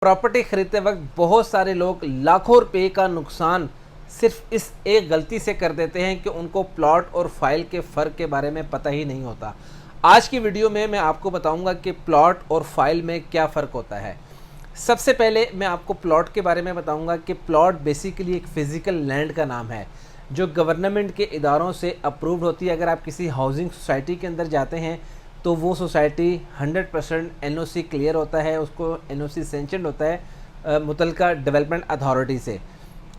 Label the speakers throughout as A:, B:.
A: Property खरीदते वक्त बहुत सारे लोग लाखों रुपए का नुकसान सिर्फ इस एक गलती से कर देते हैं कि उनको प्लॉट और फाइल के फ़र्क के बारे में पता ही नहीं होता। आज की वीडियो में मैं आपको बताऊंगा कि प्लॉट और फाइल में क्या फ़र्क होता है। सबसे पहले मैं आपको प्लॉट के बारे में बताऊंगा कि प्लॉट बेसिकली एक फ़िज़िकल लैंड का नाम है जो गवर्नमेंट के इदारों से अप्रूव्ड होती है। अगर आप किसी हाउसिंग सोसाइटी के अंदर जाते हैं तो वो सोसाइटी 100% एनओसी क्लियर होता है, उसको एनओसी सेंक्शन होता है मुतलका डेवलपमेंट अथॉरिटी से।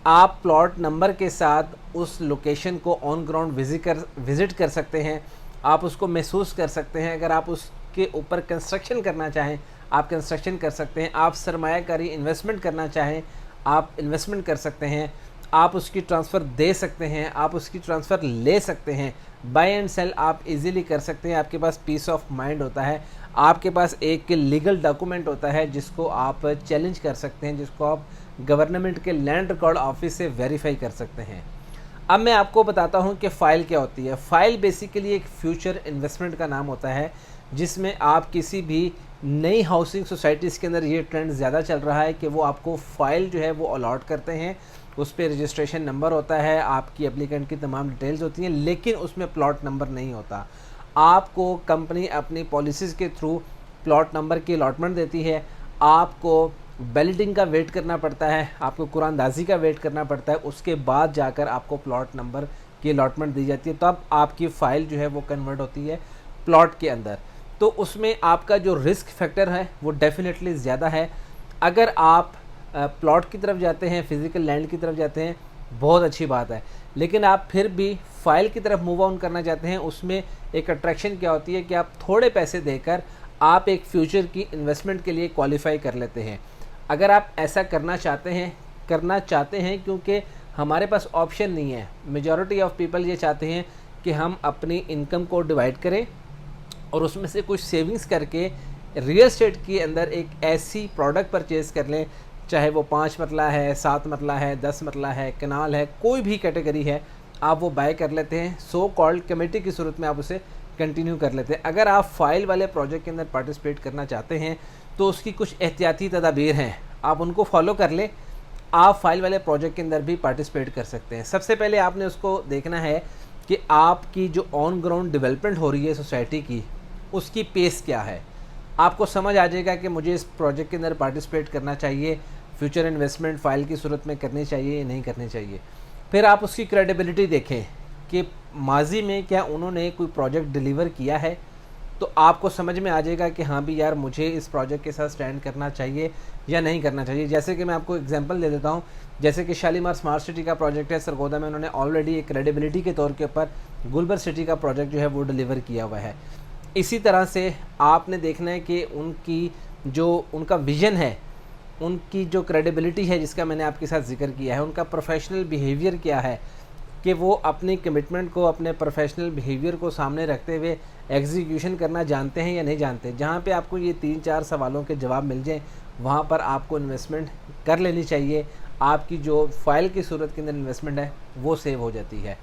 A: आप प्लॉट नंबर के साथ उस लोकेशन को ऑन ग्राउंड विज़िट कर सकते हैं, आप उसको महसूस कर सकते हैं। अगर आप उसके ऊपर कंस्ट्रक्शन करना चाहें आप कंस्ट्रक्शन कर सकते हैं, आप सरमायाकारी इन्वेस्टमेंट करना चाहें आप इन्वेस्टमेंट कर सकते हैं, आप उसकी ट्रांसफ़र दे सकते हैं, आप उसकी ट्रांसफ़र ले सकते हैं, बाय एंड सेल आप इजीली कर सकते हैं। आपके पास पीस ऑफ माइंड होता है, आपके पास एक लीगल डॉक्यूमेंट होता है जिसको आप चैलेंज कर सकते हैं, जिसको आप गवर्नमेंट के लैंड रिकॉर्ड ऑफिस से वेरीफाई कर सकते हैं। अब मैं आपको बताता हूं कि फ़ाइल क्या होती है। फ़ाइल बेसिकली एक फ्यूचर इन्वेस्टमेंट का नाम होता है जिसमें आप किसी भी नई हाउसिंग सोसाइटीज़ के अंदर ये ट्रेंड ज़्यादा चल रहा है कि वो आपको फ़ाइल जो है वो अलॉट करते हैं। उस पर रजिस्ट्रेशन नंबर होता है, आपकी एप्लीकेंट की तमाम डिटेल्स होती हैं, लेकिन उसमें प्लॉट नंबर नहीं होता। आपको कंपनी अपनी पॉलिसीज़ के थ्रू प्लॉट नंबर की अलॉटमेंट देती है। आपको बैलेटिंग का वेट करना पड़ता है, आपको कुरानदाजी का वेट करना पड़ता है, उसके बाद जाकर आपको प्लॉट नंबर की अलॉटमेंट दी जाती है, तब आपकी फ़ाइल जो है वो कन्वर्ट होती है प्लॉट के अंदर। तो उसमें आपका जो रिस्क फैक्टर है वो डेफिनेटली ज़्यादा है। अगर आप प्लॉट की तरफ जाते हैं, फ़िज़िकल लैंड की तरफ जाते हैं, बहुत अच्छी बात है, लेकिन आप फिर भी फ़ाइल की तरफ मूव ऑन करना चाहते हैं। उसमें एक अट्रैक्शन क्या होती है कि आप थोड़े पैसे देकर आप एक फ्यूचर की इन्वेस्टमेंट के लिए क्वालिफाई कर लेते हैं। अगर आप ऐसा करना चाहते हैं क्योंकि हमारे पास ऑप्शन नहीं है। मेजॉरिटी ऑफ पीपल ये चाहते हैं कि हम अपनी इनकम को डिवाइड करें और उसमें से कुछ सेविंग्स करके रियल एस्टेट के अंदर एक ऐसी प्रोडक्ट परचेज़ कर लें, चाहे वो 5 मरला है, 7 मरला है, 10 मरला है, कनाल है, कोई भी कैटेगरी है, आप वो बाय कर लेते हैं। सो कॉल्ड कमेटी की सूरत में आप उसे कंटिन्यू कर लेते हैं। अगर आप फाइल वाले प्रोजेक्ट के अंदर पार्टिसिपेट करना चाहते हैं तो उसकी कुछ एहतियाती तदाबीर हैं, आप उनको फॉलो कर लें। आप फाइल वाले प्रोजेक्ट के अंदर भी पार्टिसिपेट कर सकते हैं। सबसे पहले आपने उसको देखना है कि आपकी जो ऑन ग्राउंड डेवलपमेंट हो रही है सोसाइटी की, उसकी पेस क्या है। आपको समझ आ जाएगा कि मुझे इस प्रोजेक्ट के अंदर पार्टिसिपेट करना चाहिए, फ्यूचर इन्वेस्टमेंट फ़ाइल की सूरत में करनी चाहिए या नहीं करनी चाहिए। फिर आप उसकी क्रेडिबिलिटी देखें कि माजी में क्या उन्होंने कोई प्रोजेक्ट डिलीवर किया है, तो आपको समझ में आ जाएगा कि हाँ भी यार मुझे इस प्रोजेक्ट के साथ स्टैंड करना चाहिए या नहीं करना चाहिए। जैसे कि मैं आपको एग्जांपल दे देता हूँ, जैसे कि शालीमार स्मार्ट सिटी का प्रोजेक्ट है सरगोदा में, उन्होंने ऑलरेडी एक क्रेडिबिलिटी के तौर के ऊपर गुलबर सिटी का प्रोजेक्ट जो है वो डिलीवर किया हुआ है। इसी तरह से आपने देखना है कि उनका विज़न है, उनकी जो क्रेडिबिलिटी है जिसका मैंने आपके साथ जिक्र किया है, उनका प्रोफेशनल बिहेवियर क्या है कि वो अपनी कमिटमेंट को, अपने प्रोफेशनल बिहेवियर को सामने रखते हुए एग्जीक्यूशन करना जानते हैं या नहीं जानते। जहाँ पे आपको ये 3-4 सवालों के जवाब मिल जाएं वहाँ पर आपको इन्वेस्टमेंट कर लेनी चाहिए। आपकी जो फ़ाइल की सूरत के अंदर इन्वेस्टमेंट है वो सेव हो जाती है।